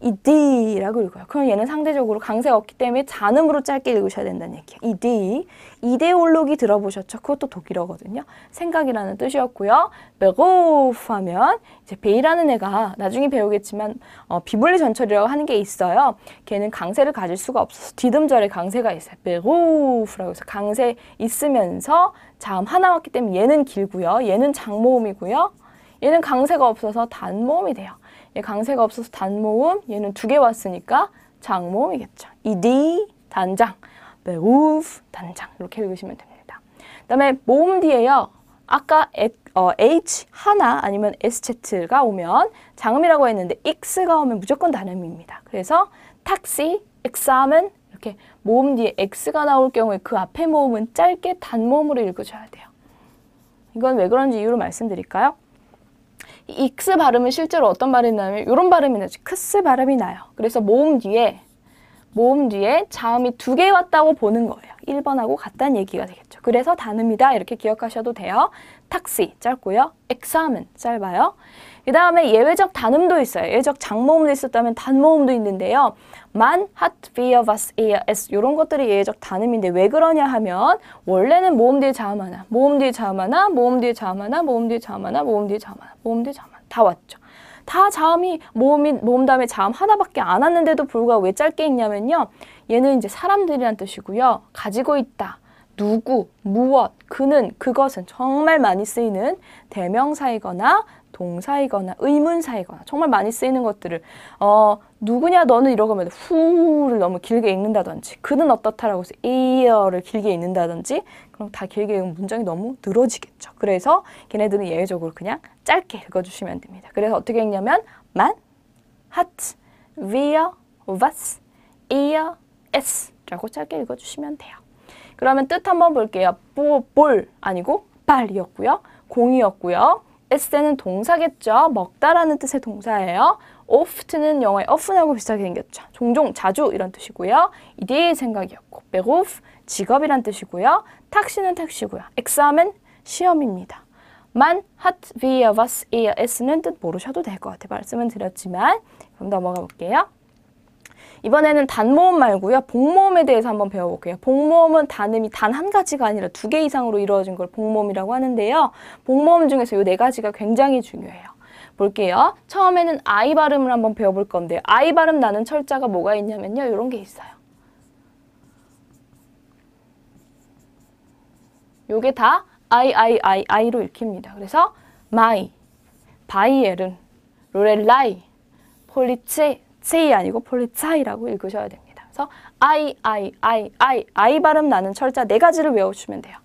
이디라고 읽어요. 그럼 얘는 상대적으로 강세가 없기 때문에 잔음으로 짧게 읽으셔야 된다는 얘기예요. 이디, 이데올로기 들어보셨죠? 그것도 독일어거든요. 생각이라는 뜻이었고요. 베고프 하면 이제 베이라는 애가 나중에 배우겠지만 비블리 전철이라고 하는 게 있어요. 걔는 강세를 가질 수가 없어서 뒤듬절에 강세가 있어요. 베고프라고 해서 강세 있으면서 자음 하나 왔기 때문에 얘는 길고요. 얘는 장모음이고요. 얘는 강세가 없어서 단모음이 돼요. 얘 강세가 없어서 단모음, 얘는 2개 왔으니까 장모음이겠죠. 이디, 단장, 베우프, 단장 이렇게 읽으시면 됩니다. 그 다음에 모음 뒤에요. 아까 H 하나 아니면 SZ가 오면 장음이라고 했는데 X가 오면 무조건 단음입니다. 그래서 탁시, 엑사멘 이렇게 모음 뒤에 X가 나올 경우에 그 앞에 모음은 짧게 단모음으로 읽으셔야 돼요. 이건 왜 그런지 이유를 말씀드릴까요? 익스 발음은 실제로 어떤 발음이 나면 이런 발음이 나죠. 크스 발음이 나요. 그래서 모음 뒤에 자음이 2개 왔다고 보는 거예요. 1번하고 같다는 얘기가 되겠죠. 그래서 단음이다 이렇게 기억하셔도 돼요. 탁시 짧고요. 엑사멘 짧아요. 그 다음에 예외적 단음도 있어요. 예외적 장모음도 있었다면 단모음도 있는데요. Man hat wir was es 이런 것들이 예외적 단음인데 왜 그러냐 하면 원래는 모음 뒤에 자음 하나, 모음 뒤에 자음 하나, 모음 뒤에 자음 하나, 모음 뒤에 자음 하나, 모음 뒤에 자음 하나, 모음 뒤에 자음 하나 다 왔죠. 다 자음이 모음 다음에 자음 하나밖에 안 왔는데도 불구하고 왜 짧게 읽냐면요. 얘는 이제 사람들이란 뜻이고요. 가지고 있다. 누구, 무엇, 그는, 그것은 정말 많이 쓰이는 대명사이거나 동사이거나 의문사이거나 정말 많이 쓰이는 것들을 누구냐 너는 이러고 하면 후를 너무 길게 읽는다든지 그는 어떻다라고 해서 ear를 길게 읽는다든지 그럼 다 길게 읽으면 문장이 너무 늘어지겠죠. 그래서 걔네들은 예외적으로 그냥 짧게 읽어주시면 됩니다. 그래서 어떻게 읽냐면 man, hat, wir, was, es 라고 짧게 읽어주시면 돼요. 그러면 뜻 한번 볼게요. 볼 아니고 발이었고요. 공이었고요. 에세는 동사겠죠. 먹다라는 뜻의 동사예요. oft는 영어의 often하고 비슷하게 생겼죠. 종종, 자주 이런 뜻이고요. 이디의 생각이었고 beruf, 직업이란 뜻이고요. 탁시는 택시고요. examen, 시험입니다. Man hat wir was es는 뜻 모르셔도 될 것 같아요. 말씀은 드렸지만 그럼 넘어가 볼게요. 이번에는 단모음 말고요. 복모음에 대해서 한번 배워볼게요. 복모음은 단음이 단 한 가지가 아니라 2개 이상으로 이루어진 걸 복모음이라고 하는데요. 복모음 중에서 이 4가지가 굉장히 중요해요. 볼게요. 처음에는 I 발음을 한번 배워볼 건데요. I 발음 나는 철자가 뭐가 있냐면요. 이런 게 있어요. 요게 다 I로 읽힙니다. 그래서 마이, 바이에른, 로렐라이, 폴리체, 체이 아니고 폴리차이라고 읽으셔야 됩니다. 그래서 I 발음 나는 철자 4가지를 외워주시면 돼요.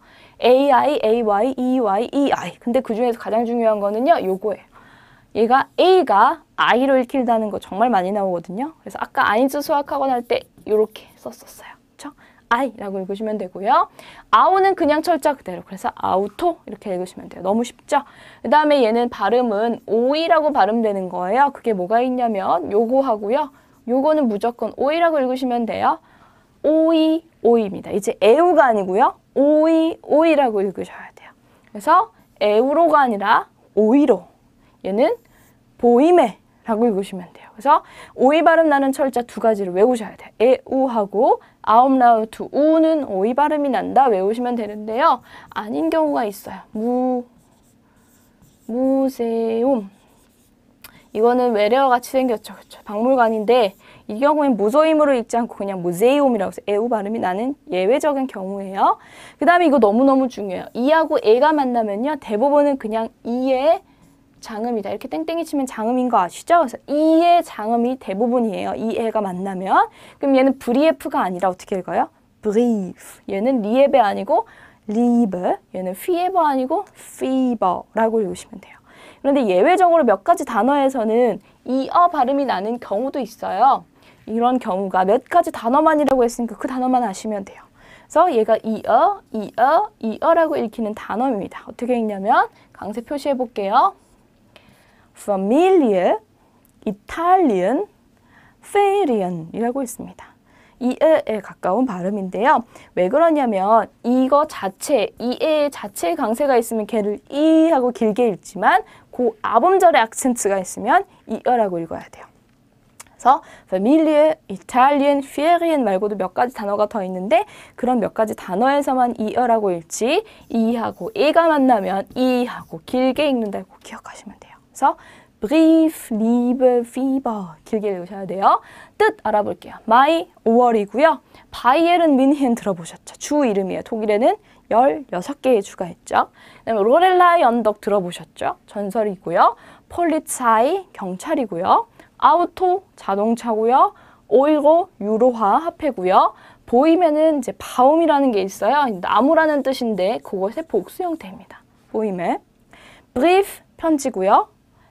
AI, AY, EY, EI. 근데 그 중에서 가장 중요한 거는요. 요거예요. 얘가 A가 I로 읽힌다는 거 정말 많이 나오거든요. 그래서 아까 아인츠 수학학원 할 때 이렇게 썼었어요. 그렇죠? I라고 읽으시면 되고요. 아우는 그냥 철자 그대로. 그래서 아우토 이렇게 읽으시면 돼요. 너무 쉽죠? 그 다음에 얘는 발음은 오이라고 발음되는 거예요. 그게 뭐가 있냐면 요거 하고요. 요거는 무조건 오이라고 읽으시면 돼요. 오이, 오이입니다. 이제 에우가 아니고요. 오이, 오이라고 읽으셔야 돼요. 그래서 에우로가 아니라 오이로. 얘는 보이메라고 라고 읽으시면 돼요. 그래서 오이 발음 나는 철자 두 가지를 외우셔야 돼요. 에우하고 아움라우트 우는 오이 발음이 난다 외우시면 되는데요. 아닌 경우가 있어요. 무세움. 이거는 외래어 같이 생겼죠. 그렇죠? 박물관인데 이 경우엔 무소임으로 읽지 않고 그냥 무세움이라고 해서 에우 발음이 나는 예외적인 경우예요. 그 다음에 이거 너무너무 중요해요. 이하고 에가 만나면요. 대부분은 그냥 이의 장음이다. 이렇게 땡땡이 치면 장음인 거 아시죠? 그래서 이의 장음이 대부분이에요. 이 애가 만나면. 그럼 얘는 브리에프가 아니라 어떻게 읽어요? 브리프. 얘는 리에베 아니고 리베. 얘는 피에버 아니고 피버라고 읽으시면 돼요. 그런데 예외적으로 몇 가지 단어에서는 이어 발음이 나는 경우도 있어요. 이런 경우가 몇 가지 단어만이라고 했으니까 그 단어만 아시면 돼요. 그래서 얘가 이어라고 읽히는 단어입니다. 어떻게 읽냐면 강세 표시해 볼게요. Familie, Italien, Ferien이라고 있습니다. 이에에 가까운 발음인데요. 왜 그러냐면 이거 자체, 이에 자체의 강세가 있으면 걔를 이 하고 길게 읽지만 그 아범절의 악센트가 있으면 이어라고 읽어야 돼요. 그래서 Familie, Italien, Ferien 말고도 몇 가지 단어가 더 있는데 그런 몇 가지 단어에서만 이어라고 읽지 이하고 에가 만나면 이하고 길게 읽는다고 기억하시면 돼요. 그래서 Brief, Liebe, Fieber 길게 읽으셔야 돼요. 뜻 알아볼게요. 마이 5월이고요. 바이에른 민헨 들어보셨죠? 주 이름이에요. 독일에는 16개의 주가 있죠. 그다음에 로렐라의 언덕 들어보셨죠? 전설이고요. 폴리차이 경찰이고요. 아우토 자동차고요. 오이로 유로화 화폐고요. 보이면은 이제 바움이라는 게 있어요. 나무라는 뜻인데 그것의 복수 형태입니다. 보이면 브리프 편지고요.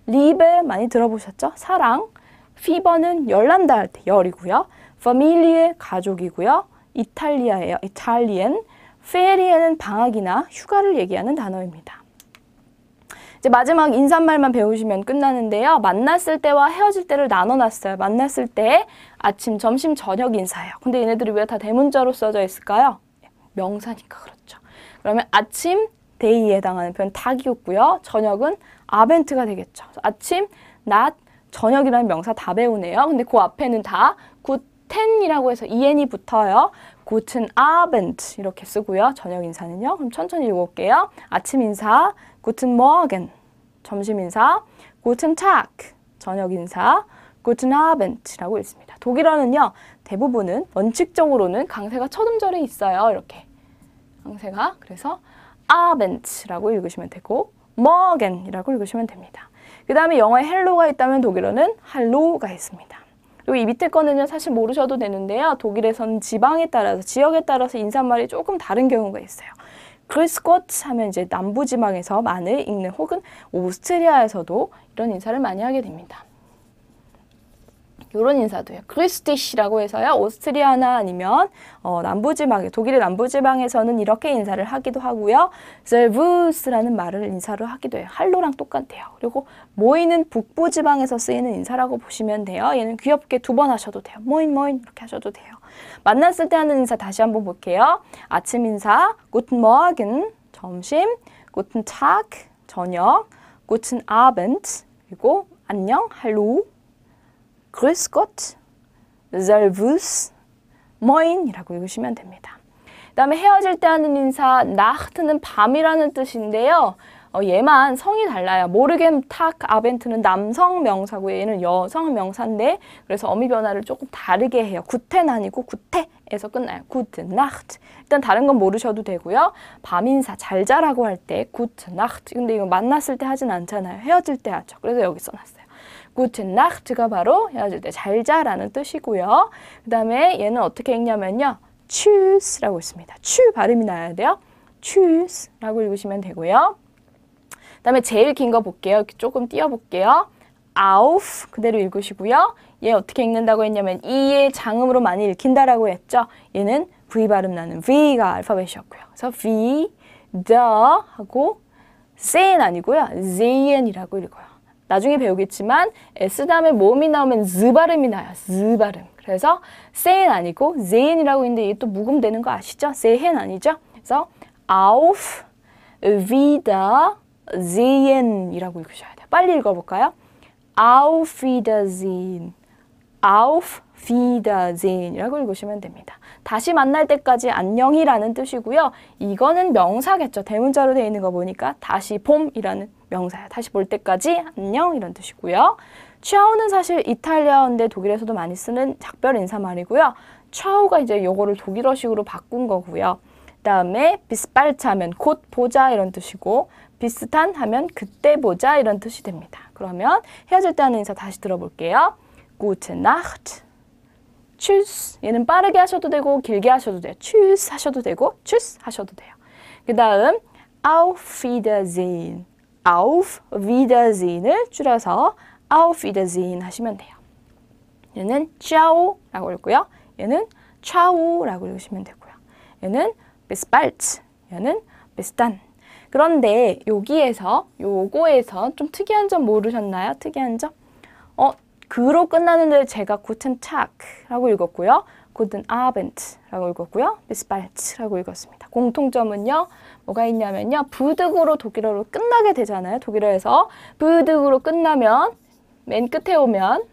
리베 많이 들어보셨죠? 사랑. 피버는 열난다 할 때 열이고요. 파밀리에 가족이고요. 이탈리아예요. 이탈리엔. 페리에는 방학이나 휴가를 얘기하는 단어입니다. 이제 마지막 인사말만 배우시면 끝나는데요. 만났을 때와 헤어질 때를 나눠놨어요. 만났을 때 아침, 점심, 저녁 인사예요. 근데 얘네들이 왜 다 대문자로 써져 있을까요? 명사니까 그렇죠. 그러면 아침, 데이에 해당하는 표현 닭이었고요. 저녁은 아벤트가 되겠죠. 아침, 낮, 저녁이라는 명사 다 배우네요. 근데 그 앞에는 다 구텐이라고 해서 en이 붙어요. 구튼 아벤트 이렇게 쓰고요. 저녁 인사는요. 그럼 천천히 읽어볼게요. 아침 인사, 구튼 모겐. 점심 인사, 구튼 타크. 저녁 인사, 구튼 아벤트라고 읽습니다. 독일어는요. 대부분은 원칙적으로는 강세가 첫 음절에 있어요. 이렇게 강세가. 그래서 아벤트라고 읽으시면 되고 morgen이라고 읽으시면 됩니다. 그 다음에 영어에 헬로가 있다면 독일어는 할로가 있습니다. 그리고 이 밑에 거는요 사실 모르셔도 되는데요. 독일에서는 지방에 따라서 지역에 따라서 인사말이 조금 다른 경우가 있어요. 그리스코트 하면 이제 남부지방에서 많이 읽는 혹은 오스트리아에서도 이런 인사를 많이 하게 됩니다. 이런 인사도요. 그리스티시라고 해서요. 오스트리아나 아니면 남부지방에 독일의 남부지방에서는 이렇게 인사를 하기도 하고요. 셀부스라는 말을 인사를 하기도 해요. 할로랑 똑같아요. 그리고 모이는 북부지방에서 쓰이는 인사라고 보시면 돼요. 얘는 귀엽게 2번 하셔도 돼요. 모인 이렇게 하셔도 돼요. 만났을 때 하는 인사 다시 한번 볼게요. 아침 인사, Guten Morgen, 점심, Guten Tag, 저녁, Guten Abend, 그리고 안녕, 할로, Grüß Gott, Servus, Moin이라고 읽으시면 됩니다. 그 다음에 헤어질 때 하는 인사, Nacht는 밤이라는 뜻인데요. 얘만 성이 달라요. 모르겐 탁 아벤트는 남성 명사고 얘는 여성 명사인데 그래서 어미 변화를 조금 다르게 해요. 구텐 아니고 구테에서 끝나요. Gute Nacht. 일단 다른 건 모르셔도 되고요. 밤 인사 잘 자라고 할 때 Gute Nacht. 근데 이거 만났을 때 하진 않잖아요. 헤어질 때 하죠. 그래서 여기 써놨어요. Gute Nacht가 바로 헤어질 때 잘 자라는 뜻이고요. 그 다음에 얘는 어떻게 읽냐면요. Tschüss라고 있습니다. 추 발음이 나야 돼요. Tschüss라고 읽으시면 되고요. 그 다음에 제일 긴 거 볼게요. 이렇게 조금 띄워볼게요. Auf 그대로 읽으시고요. 얘 어떻게 읽는다고 했냐면 이의 장음으로 많이 읽힌다라고 했죠. 얘는 V 발음 나는 V가 알파벳이었고요. 그래서 V, the 하고 sehen 아니고요. sehen이라고 읽어요. 나중에 배우겠지만 S 다음에 모음이 나오면 Z 발음이 나요. Z 발음. 그래서 sehen 아니고 sehen이라고 있는데 이게 또 묵음되는 거 아시죠? sehen 아니죠? 그래서 auf, wieder, sehen이라고 읽으셔야 돼요. 빨리 읽어볼까요? Auf Wiedersehen. Auf Wiedersehen이라고 읽으시면 됩니다. 다시 만날 때까지 안녕이라는 뜻이고요. 이거는 명사겠죠. 대문자로 되어 있는 거 보니까 다시 봄이라는 명사야. 다시 볼 때까지 안녕 이런 뜻이고요. ciao는 사실 이탈리아어인데 독일에서도 많이 쓰는 작별 인사말이고요. ciao가 이제 요거를 독일어식으로 바꾼 거고요. 그다음에 bis bald 하면 곧 보자 이런 뜻이고 비슷한 하면 그때 보자 이런 뜻이 됩니다. 그러면 헤어질 때 하는 인사 다시 들어볼게요. Gute Nacht. Tschüss. 얘는 빠르게 하셔도 되고 길게 하셔도 돼요. Tschüss 하셔도 되고 Tschüss 하셔도 돼요. 그 다음 Auf Wiedersehen. Auf Wiedersehen을 줄여서 Auf Wiedersehen 하시면 돼요. 얘는 Ciao라고 읽고요. 얘는 Ciao라고 읽으시면 되고요. 얘는 Bis bald. 얘는 Bis dann. 그런데 여기에서 요거에서 좀 특이한 점 모르셨나요? 특이한 점? 그로 끝나는데 제가 Guten Tag라고 읽었고요. Guten Abend라고 읽었고요. Bis bald라고 읽었습니다. 공통점은요. 뭐가 있냐면요. 부득으로 독일어로 끝나게 되잖아요. 독일어에서 부득으로 끝나면 맨 끝에 오면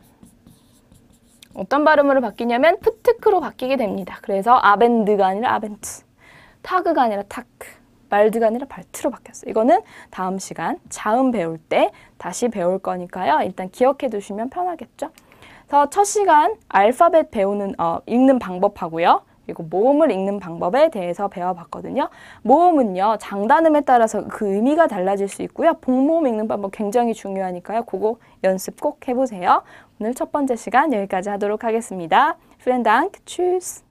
어떤 발음으로 바뀌냐면 프트크로 바뀌게 됩니다. 그래서 아벤드가 아니라 아벤트, 타그가 아니라 타크, 발드가 아니라 발트로 바뀌었어요. 이거는 다음 시간 자음 배울 때 다시 배울 거니까요. 일단 기억해 두시면 편하겠죠. 그래서 첫 시간 알파벳 배우는 읽는 방법하고요. 그리고 모음을 읽는 방법에 대해서 배워봤거든요. 모음은요. 장단음에 따라서 그 의미가 달라질 수 있고요. 복모음 읽는 방법 굉장히 중요하니까요. 그거 연습 꼭 해보세요. 오늘 첫 번째 시간 여기까지 하도록 하겠습니다. Vielen Dank. Tschüss.